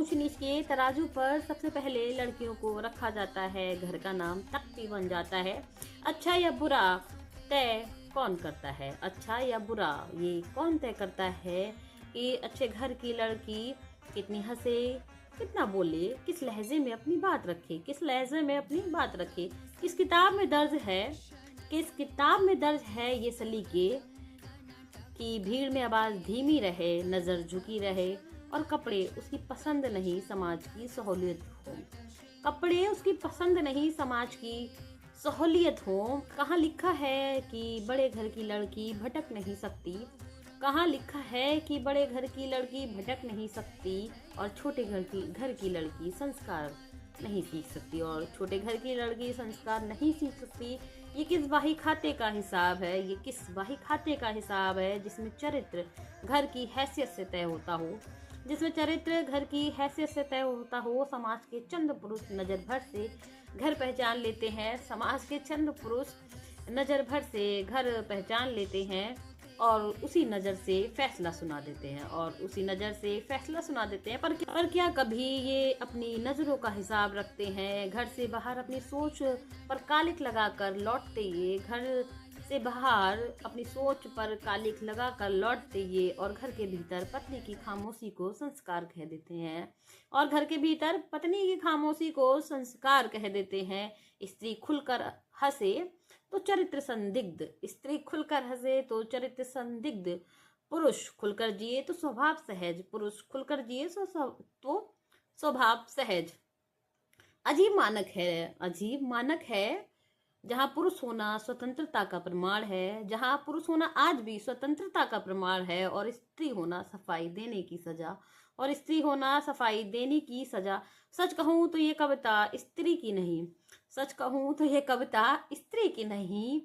ऊंच नीच के तराजू पर सबसे पहले लड़कियों को रखा जाता है। घर का नाम तख्ती बन जाता है। अच्छा या बुरा तय कौन करता है? अच्छा या बुरा ये कौन तय करता है कि अच्छे घर की लड़की कितनी हंसे, कितना बोले, किस लहजे में अपनी बात रखे, किस लहजे में अपनी बात रखे। किस किताब में दर्ज है, किस किताब में दर्ज है ये सलीके कि भीड़ में आवाज धीमी रहे, नजर झुकी रहे और कपड़े उसकी पसंद नहीं समाज की सहूलियत हो। कपड़े उसकी पसंद नहीं समाज की सहूलियत हो। कहाँ लिखा है कि बड़े घर की लड़की भटक नहीं सकती? कहाँ लिखा है कि बड़े घर की लड़की भटक नहीं सकती और छोटे घर की लड़की संस्कार नहीं सीख सकती, और छोटे घर की लड़की संस्कार नहीं सीख सकती? ये किस बही खाते का हिसाब है? ये किस बही खाते का हिसाब है जिसमें चरित्र घर की हैसियत से तय होता हो, जिसमें चरित्र घर की हैसियत से तय होता हो। समाज के चंद पुरुष नजर भर से घर पहचान लेते हैं। समाज के चंद पुरुष नजर भर से घर पहचान लेते हैं और उसी नज़र से फैसला सुना देते हैं, पर क्या कभी ये अपनी नज़रों का हिसाब रखते हैं? घर से बाहर अपनी सोच पर कालिक लगाकर लौटते ये, घर से बाहर अपनी सोच पर कालिक लगाकर लौटते ये, और घर के भीतर पत्नी की खामोशी को संस्कार कह देते हैं, और घर के भीतर पत्नी की खामोशी को संस्कार कह देते हैं। स्त्री खुलकर हंसे तो चरित्र संदिग्ध, स्त्री खुलकर हंसे तो चरित्र संदिग्ध, पुरुष खुलकर जिए तो स्वभाव सहज, पुरुष खुलकर जिए तो स्वभाव सहज। अजीब मानक है जहाँ पुरुष होना स्वतंत्रता का प्रमाण है, जहाँ पुरुष होना आज भी स्वतंत्रता का प्रमाण है, और स्त्री होना सफाई देने की सजा, और स्त्री होना सफाई देने की सजा। सच कहूँ तो ये कविता स्त्री की नहीं, सच कहूँ तो ये कविता स्त्री की नहीं,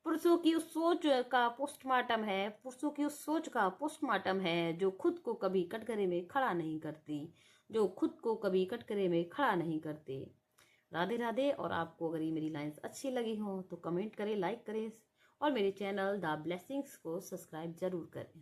पुरुषों की उस सोच का पोस्टमार्टम है, पुरुषों की उस सोच का पोस्टमार्टम है जो खुद को कभी कटघरे में खड़ा नहीं करती, जो खुद को कभी कटघरे में खड़ा नहीं करते। राधे राधे। और आपको अगर ये मेरी लाइंस अच्छी लगी हो तो कमेंट करें, लाइक करें और मेरे चैनल द ब्लेसिंग्स को सब्सक्राइब जरूर करें।